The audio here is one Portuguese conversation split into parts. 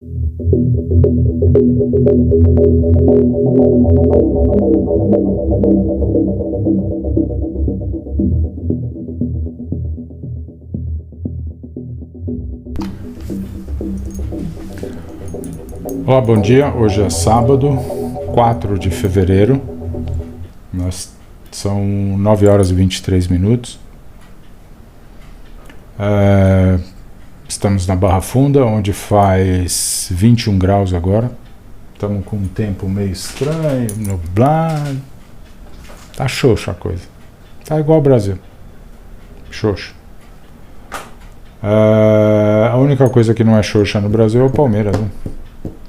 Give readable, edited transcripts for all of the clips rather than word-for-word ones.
Olá, bom dia. Hoje é sábado, 4 de fevereiro. São 9 horas e 23 minutos. Estamos na Barra Funda, onde faz 21 graus agora. Estamos com um tempo meio estranho, nublado. Tá xoxa a coisa. Tá igual ao Brasil. Xoxa. A única coisa que não é xoxa no Brasil é o Palmeiras, né?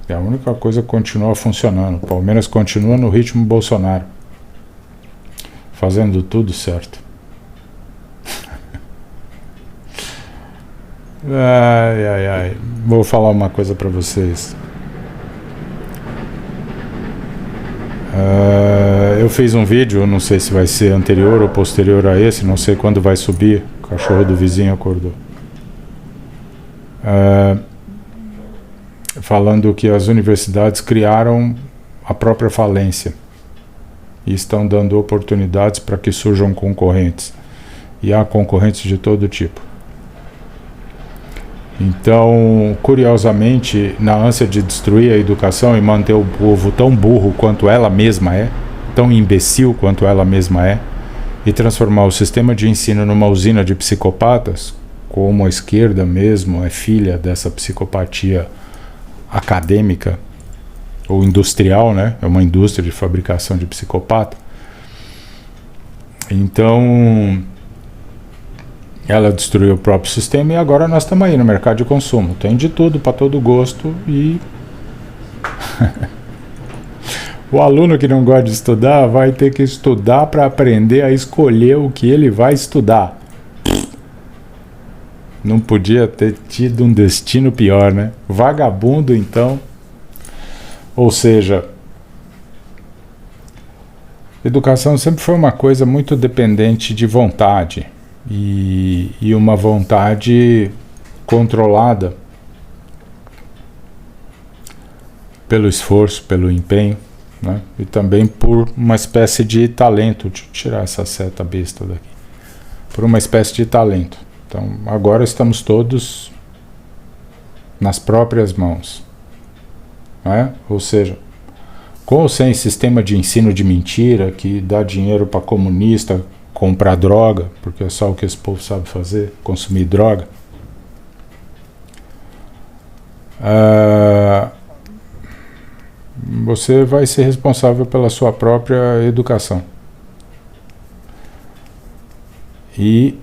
É a única coisa que continua funcionando. O Palmeiras continua no ritmo Bolsonaro, fazendo tudo certo. Ai. Vou falar uma coisa pra vocês. Eu fiz um vídeo, não sei se vai ser anterior ou posterior a esse, não sei quando vai subir. O cachorro do vizinho acordou. Falando que as universidades criaram a própria falência e estão dando oportunidades para que surjam concorrentes. E há concorrentes de todo tipo. Então, curiosamente, na ânsia de destruir a educação e manter o povo tão burro quanto ela mesma é, tão imbecil quanto ela mesma é, e transformar o sistema de ensino numa usina de psicopatas, como a esquerda mesmo é filha dessa psicopatia acadêmica ou industrial, né? É uma indústria de fabricação de psicopata. Então, ela destruiu o próprio sistema e agora nós estamos aí no mercado de consumo. Tem de tudo para todo gosto e o aluno que não gosta de estudar vai ter que estudar para aprender a escolher o que ele vai estudar. Não podia ter tido um destino pior, né? Vagabundo, então. Ou seja, educação sempre foi uma coisa muito dependente de vontade. E uma vontade controlada pelo esforço, pelo empenho, né? E também por uma espécie de talento. Deixa eu tirar essa seta besta daqui. Por uma espécie de talento. Então, agora estamos todos nas próprias mãos, né? Ou seja, com ou sem sistema de ensino de mentira que dá dinheiro para comunista comprar droga, porque é só o que esse povo sabe fazer, consumir droga. Você vai ser responsável pela sua própria educação. E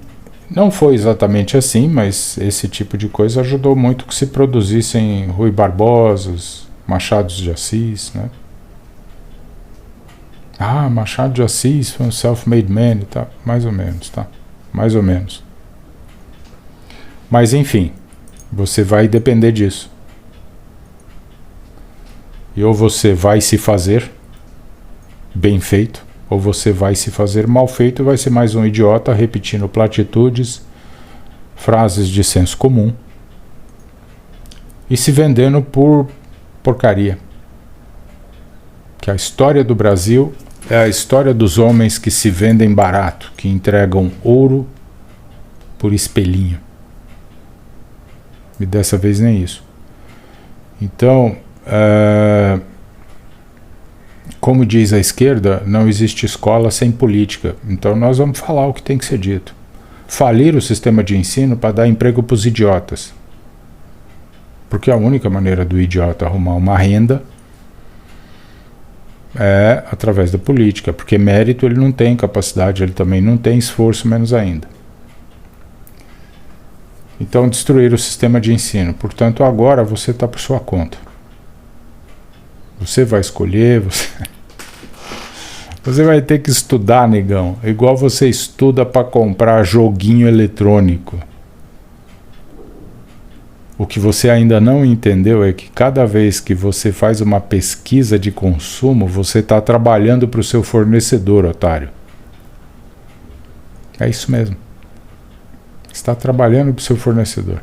não foi exatamente assim, mas esse tipo de coisa ajudou muito que se produzissem Rui Barbosas, Machados de Assis, né? Machado de Assis foi um self-made man e tal. Mais ou menos, tá? Mais ou menos. Mas enfim, você vai depender disso. E ou você vai se fazer bem feito, ou você vai se fazer mal feito e vai ser mais um idiota repetindo platitudes, frases de senso comum e se vendendo por porcaria. Que a história do Brasil é a história dos homens que se vendem barato, que entregam ouro por espelhinho. E dessa vez nem isso. Então, como diz a esquerda, não existe escola sem política. Então nós vamos falar o que tem que ser dito. Falir o sistema de ensino para dar emprego para os idiotas. Porque a única maneira do idiota arrumar uma renda é através da política. Porque mérito ele não tem, capacidade ele também não tem, esforço menos ainda. Então destruir o sistema de ensino. Portanto, agora você está por sua conta. Você vai escolher, você vai ter que estudar, negão. Igual você estuda para comprar joguinho eletrônico. O que você ainda não entendeu é que cada vez que você faz uma pesquisa de consumo, você está trabalhando para o seu fornecedor, otário. É isso mesmo. Está trabalhando para o seu fornecedor.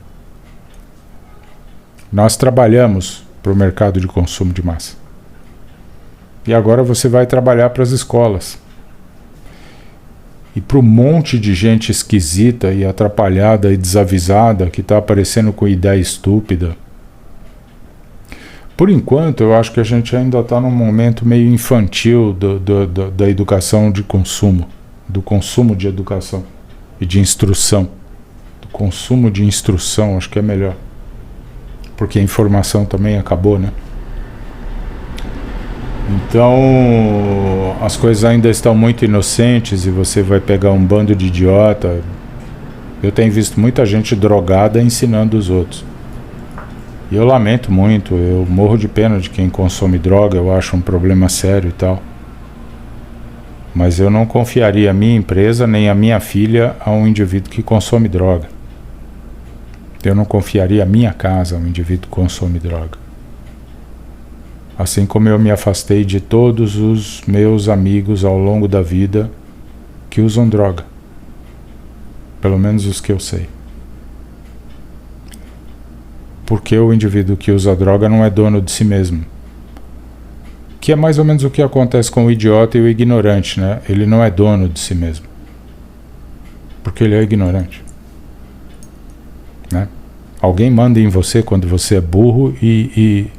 Nós trabalhamos para o mercado de consumo de massa. E agora você vai trabalhar para as escolas. E para um monte de gente esquisita e atrapalhada e desavisada que está aparecendo com ideia estúpida. Por enquanto, eu acho que a gente ainda está num momento meio infantil da educação de consumo, do consumo de educação e de instrução. Do consumo de instrução, acho que é melhor. Porque a informação também acabou, né? Então, as coisas ainda estão muito inocentes e você vai pegar um bando de idiota. Eu tenho visto muita gente drogada ensinando os outros. E eu lamento muito, eu morro de pena de quem consome droga, eu acho um problema sério e tal. Mas eu não confiaria a minha empresa nem a minha filha a um indivíduo que consome droga. Eu não confiaria a minha casa a um indivíduo que consome droga. Assim como eu me afastei de todos os meus amigos ao longo da vida que usam droga. Pelo menos os que eu sei. Porque o indivíduo que usa droga não é dono de si mesmo. Que é mais ou menos o que acontece com o idiota e o ignorante, né? Ele não é dono de si mesmo. Porque ele é ignorante. Né? Alguém manda em você quando você é burro e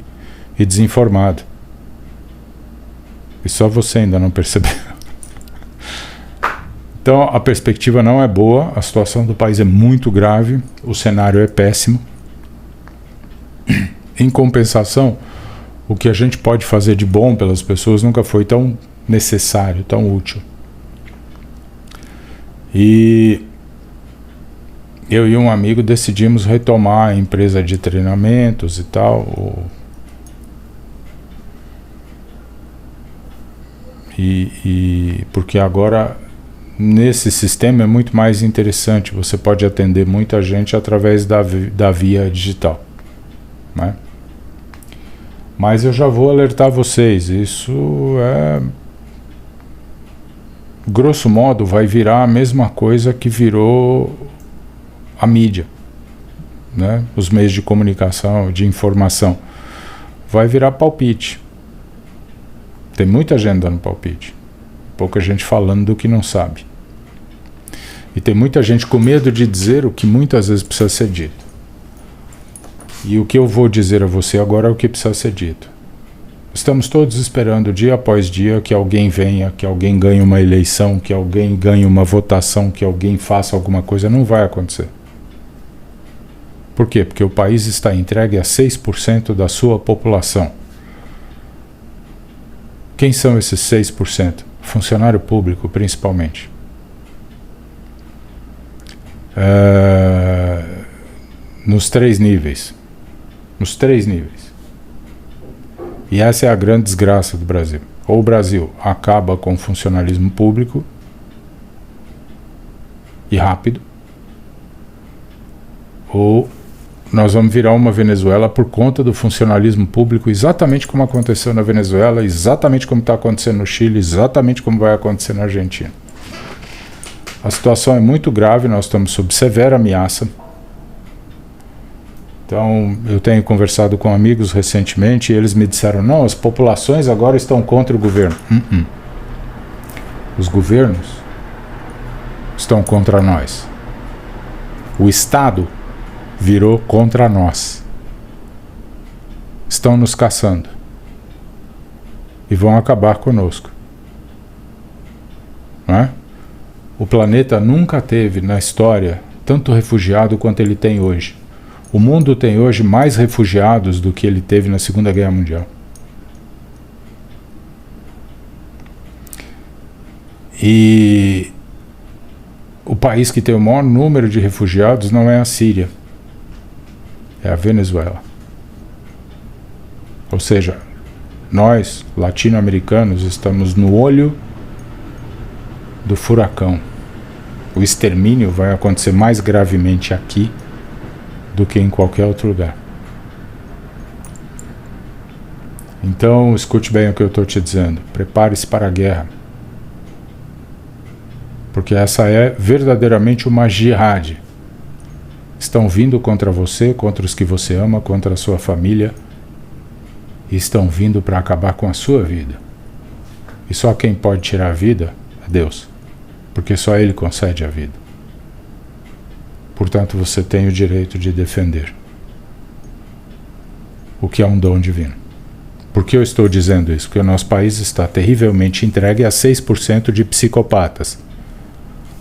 desinformado. E só você ainda não percebeu. Então a perspectiva não é boa, a situação do país é muito grave, o cenário é péssimo. Em compensação, o que a gente pode fazer de bom pelas pessoas nunca foi tão necessário, tão útil. E eu e um amigo decidimos retomar a empresa de treinamentos e tal. Porque agora nesse sistema é muito mais interessante, você pode atender muita gente através da via digital, né? Mas eu já vou alertar vocês, isso é, grosso modo, vai virar a mesma coisa que virou a mídia, né? Os meios de comunicação, de informação, vai virar palpite. Tem muita gente dando palpite, pouca gente falando do que não sabe. E tem muita gente com medo de dizer o que muitas vezes precisa ser dito. E o que eu vou dizer a você agora é o que precisa ser dito. Estamos todos esperando dia após dia que alguém venha, que alguém ganhe uma eleição, que alguém ganhe uma votação, que alguém faça alguma coisa. Não vai acontecer. Por quê? Porque o país está entregue a 6% da sua população. Quem são esses 6%? Funcionário público, principalmente. Nos 3 níveis. Nos 3 níveis. E essa é a grande desgraça do Brasil. Ou o Brasil acaba com o funcionalismo público e rápido, ou nós vamos virar uma Venezuela por conta do funcionalismo público, exatamente como aconteceu na Venezuela, exatamente como está acontecendo no Chile, exatamente como vai acontecer na Argentina. A situação é muito grave, nós estamos sob severa ameaça. Então, eu tenho conversado com amigos recentemente e eles me disseram, não, as populações agora estão contra o governo. Os governos estão contra nós. O Estado virou contra nós. Estão nos caçando. E vão acabar conosco. Não é? O planeta nunca teve na história tanto refugiado quanto ele tem hoje. O mundo tem hoje mais refugiados do que ele teve na Segunda Guerra Mundial. E o país que tem o maior número de refugiados não é a Síria, é a Venezuela. Ou seja, nós, latino-americanos, estamos no olho do furacão. O extermínio vai acontecer mais gravemente aqui do que em qualquer outro lugar. Então, escute bem o que eu estou te dizendo. Prepare-se para a guerra. Porque essa é verdadeiramente uma jihad. estão vindo contra você, contra os que você ama, contra a sua família, e estão vindo para acabar com a sua vida. E só quem pode tirar a vida é Deus, porque só Ele concede a vida. Portanto, você tem o direito de defender, o que é um dom divino. Por que eu estou dizendo isso? Porque o nosso país está terrivelmente entregue a 6% de psicopatas,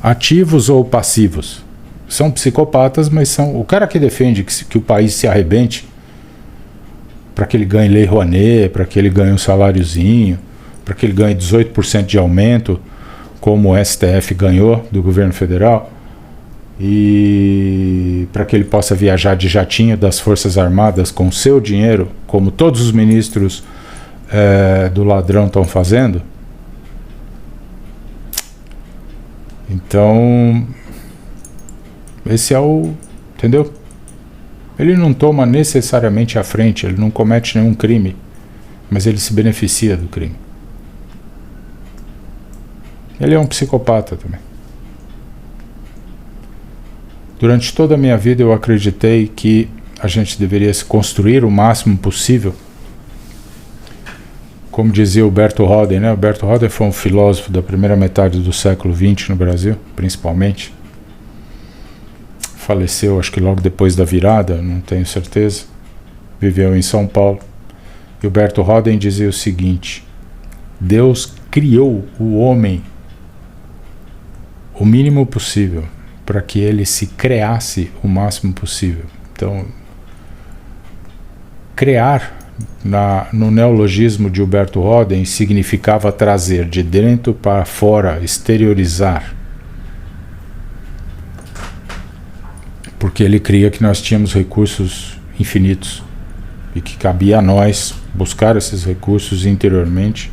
ativos ou passivos. São psicopatas, mas são... O cara que defende que o país se arrebente, para que ele ganhe Lei Rouanet, para que ele ganhe um saláriozinho, para que ele ganhe 18% de aumento, como o STF ganhou do governo federal, e para que ele possa viajar de jatinho das Forças Armadas com seu dinheiro, como todos os ministros do ladrão estão fazendo. Então, esse é o... Entendeu? Ele não toma necessariamente a frente, ele não comete nenhum crime, mas ele se beneficia do crime. Ele é um psicopata também. Durante toda a minha vida eu acreditei que a gente deveria se construir o máximo possível. Como dizia o Berto Roden, né? O Berto Roden foi um filósofo da primeira metade do século XX no Brasil, principalmente. Faleceu, acho que logo depois da virada, não tenho certeza. Viveu em São Paulo. E o Berto Roden dizia o seguinte: Deus criou o homem o mínimo possível para que ele se criasse o máximo possível. Então, criar, no neologismo de Berto Roden, significava trazer de dentro para fora, exteriorizar. Porque ele cria que nós tínhamos recursos infinitos e que cabia a nós buscar esses recursos interiormente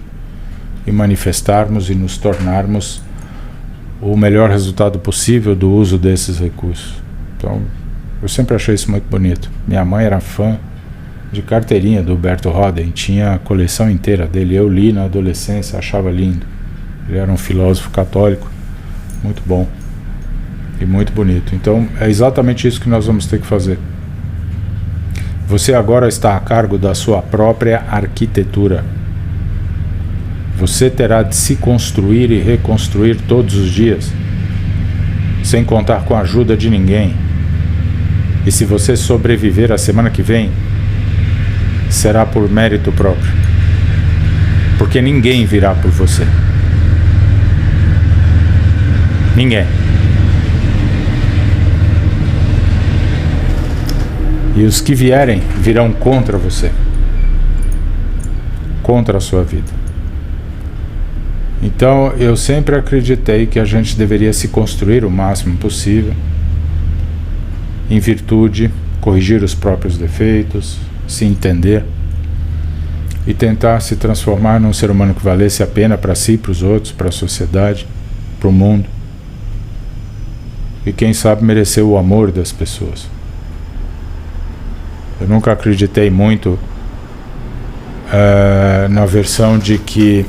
e manifestarmos e nos tornarmos o melhor resultado possível do uso desses recursos. Então, eu sempre achei isso muito bonito. Minha mãe era fã de carteirinha do Berto Roden, tinha a coleção inteira dele. Eu li na adolescência, achava lindo. Ele era um filósofo católico, muito bom e muito bonito. Então, é exatamente isso que nós vamos ter que fazer. Você agora está a cargo da sua própria arquitetura. Você terá de se construir e reconstruir todos os dias, sem contar com a ajuda de ninguém. E se você sobreviver a semana que vem, será por mérito próprio, porque ninguém virá por você. Ninguém. E os que vierem virão contra você, contra a sua vida. Então, eu sempre acreditei que a gente deveria se construir o máximo possível, em virtude, corrigir os próprios defeitos, se entender e tentar se transformar num ser humano que valesse a pena para si, para os outros, para a sociedade, para o mundo. E quem sabe merecer o amor das pessoas. Eu nunca acreditei muito na versão de que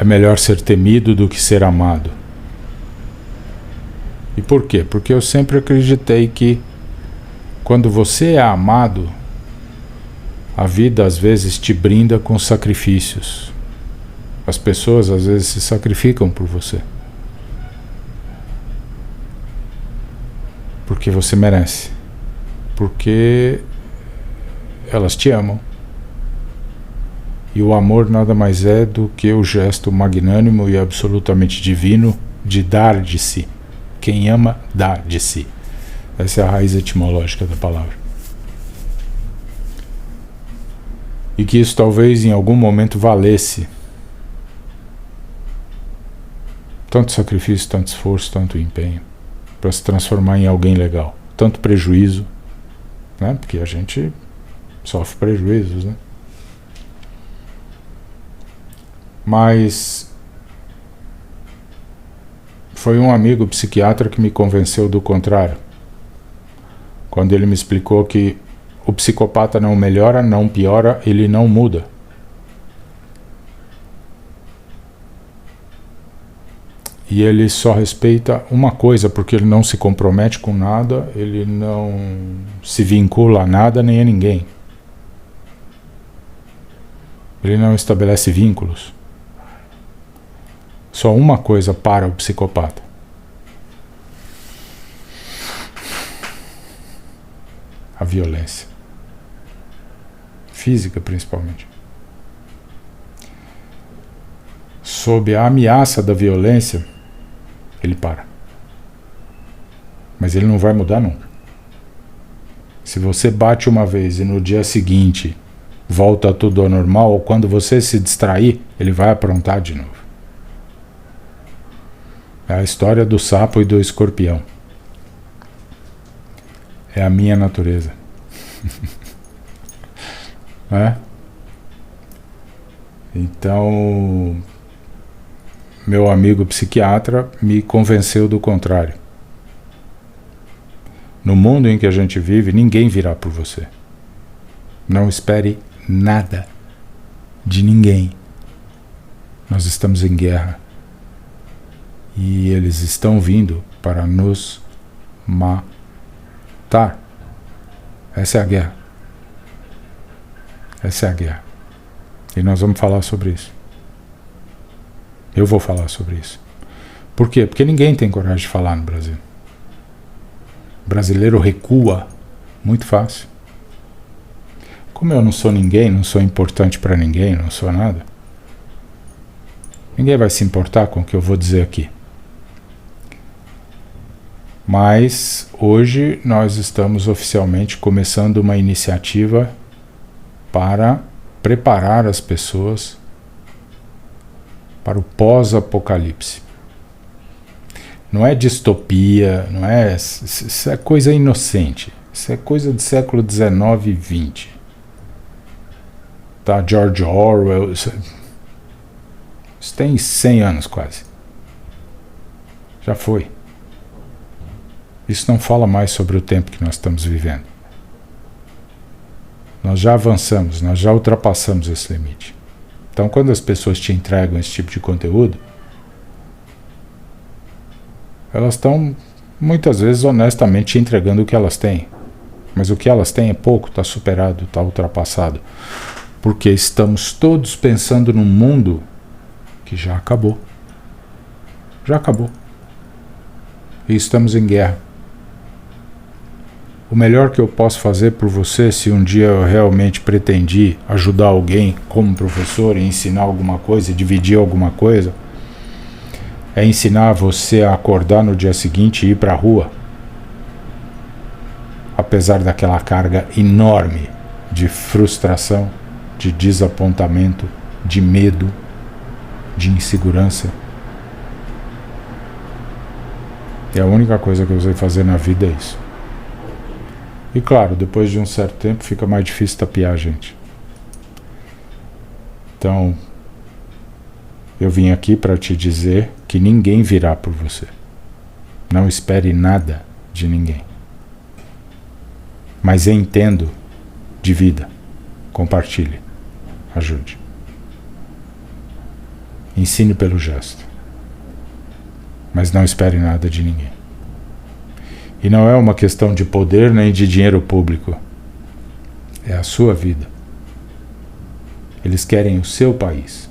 é melhor ser temido do que ser amado. E por quê? Porque eu sempre acreditei que quando você é amado, a vida às vezes te brinda com sacrifícios. As pessoas às vezes se sacrificam por você. Porque você merece. Porque elas te amam. E o amor nada mais é do que o gesto magnânimo e absolutamente divino de dar de si. Quem ama, dá de si. Essa é a raiz etimológica da palavra. E que isso talvez em algum momento valesse tanto sacrifício, tanto esforço, tanto empenho para se transformar em alguém legal. Tanto prejuízo, né? Porque a gente sofre prejuízos, né? Mas foi um amigo psiquiatra que me convenceu do contrário. Quando ele me explicou que o psicopata não melhora, não piora, ele não muda. E ele só respeita uma coisa, porque ele não se compromete com nada, ele não se vincula a nada nem a ninguém. Ele não estabelece vínculos. Só uma coisa para o psicopata: a violência. Física, principalmente. Sob a ameaça da violência, ele para. Mas ele não vai mudar nunca. Se você bate uma vez e no dia seguinte volta tudo ao normal, ou quando você se distrair, ele vai aprontar de novo. É a história do sapo e do escorpião. É a minha natureza. É? Então, meu amigo psiquiatra me convenceu do contrário. No mundo em que a gente vive, ninguém virá por você. Não espere nada de ninguém. Nós estamos em guerra. E eles estão vindo para nos matar. Essa é a guerra. Essa é a guerra. E nós vamos falar sobre isso. Eu vou falar sobre isso. Por quê? Porque ninguém tem coragem de falar no Brasil. O brasileiro recua muito fácil. Como eu não sou ninguém, não sou importante para ninguém, não sou nada, ninguém vai se importar com o que eu vou dizer aqui. Mas hoje nós estamos oficialmente começando uma iniciativa para preparar as pessoas para o pós-apocalipse. Não é distopia, não é. Isso é coisa inocente. Isso é coisa do século XIX e XX. Tá? George Orwell. Isso tem 100 anos quase. Já foi. Isso não fala mais sobre o tempo que nós estamos vivendo. Nós já avançamos, nós já ultrapassamos esse limite. Então, quando as pessoas te entregam esse tipo de conteúdo, elas estão, muitas vezes, honestamente te entregando o que elas têm. Mas o que elas têm é pouco, está superado, está ultrapassado. Porque estamos todos pensando num mundo que já acabou. Já acabou. E estamos em guerra. O melhor que eu posso fazer por você, se um dia eu realmente pretendi ajudar alguém como professor e ensinar alguma coisa, dividir alguma coisa, é ensinar você a acordar no dia seguinte e ir para a rua, apesar daquela carga enorme de frustração, de desapontamento, de medo, de insegurança. E a única coisa que eu sei fazer na vida é isso. E claro, depois de um certo tempo fica mais difícil tapear a gente. Então, eu vim aqui para te dizer que ninguém virá por você. Não espere nada de ninguém. Mas entendo de vida. Compartilhe. Ajude. Ensine pelo gesto. Mas não espere nada de ninguém. E não é uma questão de poder nem de dinheiro público. É a sua vida. Eles querem o seu país.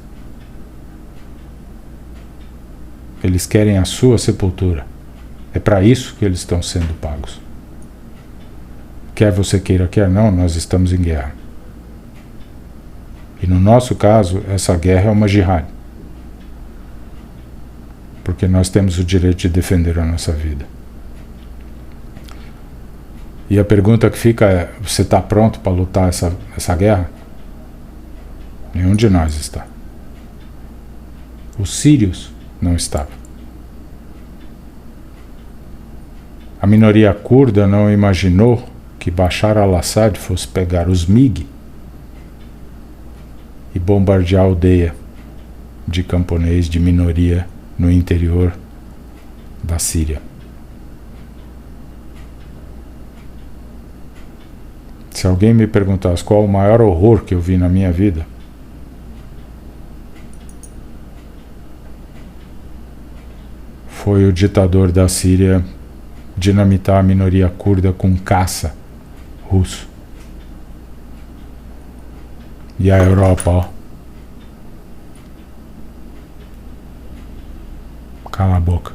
Eles querem a sua sepultura. É para isso que eles estão sendo pagos. Quer você queira, quer não, nós estamos em guerra. E no nosso caso, essa guerra é uma jihad. Porque nós temos o direito de defender a nossa vida. E a pergunta que fica é: você está pronto para lutar essa guerra? Nenhum de nós está. Os sírios não estavam. A minoria curda não imaginou que Bashar al-Assad fosse pegar os MiG e bombardear a aldeia de camponês de minoria no interior da Síria. Se alguém me perguntasse qual o maior horror que eu vi na minha vida, foi o ditador da Síria dinamitar a minoria curda com caça russo. E a Europa, ó. Cala a boca.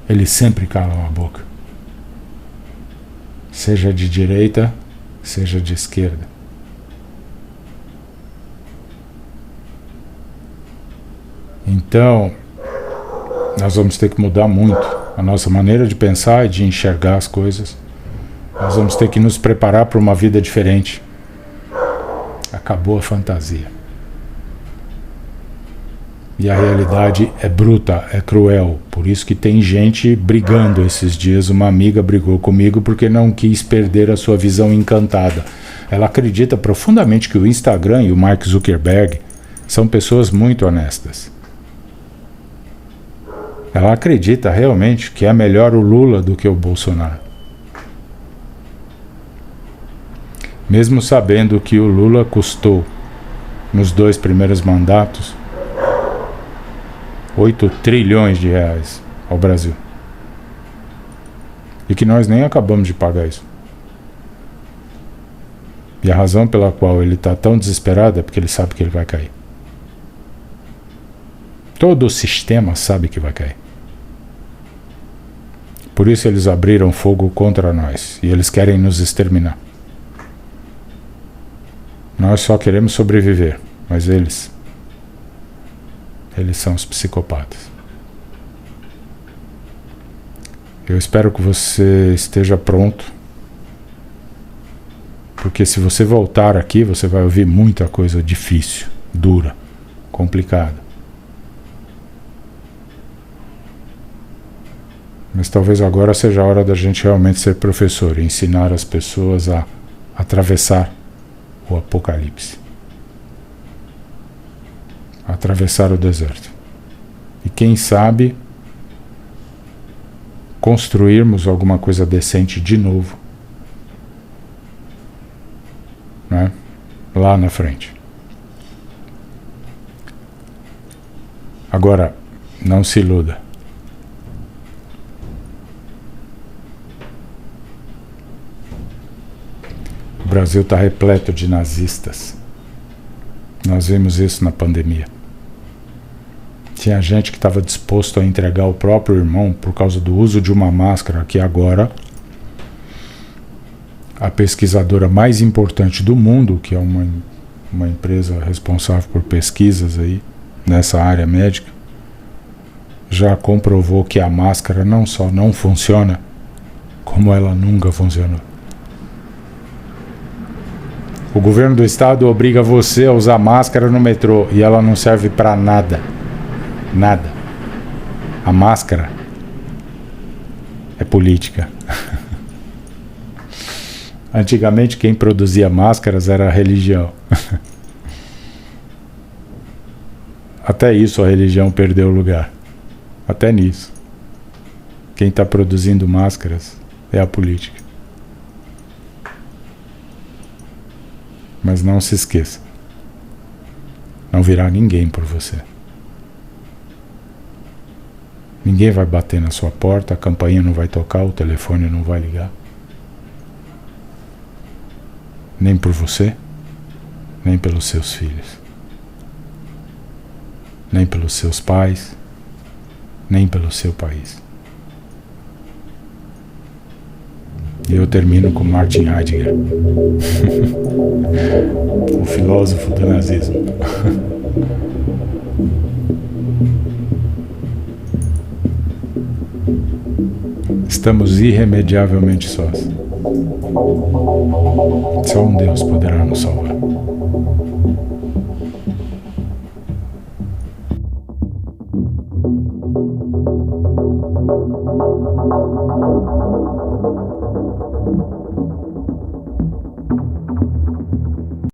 Eles sempre calam a boca. Seja de direita, seja de esquerda. Então, nós vamos ter que mudar muito a nossa maneira de pensar e de enxergar as coisas. Nós vamos ter que nos preparar para uma vida diferente. Acabou a fantasia. E a realidade é bruta, é cruel. Por isso que tem gente brigando esses dias. Uma amiga brigou comigo porque não quis perder a sua visão encantada. Ela acredita profundamente que o Instagram e o Mark Zuckerberg são pessoas muito honestas. Ela acredita realmente que é melhor o Lula do que o Bolsonaro. Mesmo sabendo que o Lula custou, nos 2 primeiros mandatos, 8 trilhões de reais ao Brasil. E que nós nem acabamos de pagar isso. E a razão pela qual ele está tão desesperado é porque ele sabe que ele vai cair. Todo o sistema sabe que vai cair. Por isso eles abriram fogo contra nós. E eles querem nos exterminar. Nós só queremos sobreviver. Mas eles são os psicopatas. Eu espero que você esteja pronto. Porque se você voltar aqui, você vai ouvir muita coisa difícil, dura, complicada. Mas talvez agora seja a hora da gente realmente ser professor e ensinar as pessoas a atravessar o apocalipse. Atravessar o deserto. E quem sabe construirmos alguma coisa decente de novo, né? Lá na frente. Agora, não se iluda. O Brasil está repleto de nazistas. Nós vimos isso na pandemia. Tinha gente que estava disposto a entregar o próprio irmão por causa do uso de uma máscara que agora a pesquisadora mais importante do mundo, que é uma empresa responsável por pesquisas aí nessa área médica, já comprovou que a máscara não só não funciona, como ela nunca funcionou. O governo do estado obriga você a usar máscara no metrô e ela não serve para nada. Nada. A máscara é política. Antigamente quem produzia máscaras era a religião. Até isso a religião perdeu o lugar. Até nisso. Quem está produzindo máscaras é a política. Mas não se esqueça. Não virá ninguém por você. Ninguém vai bater na sua porta, a campainha não vai tocar, o telefone não vai ligar. Nem por você, nem pelos seus filhos. Nem pelos seus pais, nem pelo seu país. E eu termino com Martin Heidegger, o filósofo do nazismo. Estamos irremediavelmente sós. Só um Deus poderá nos salvar.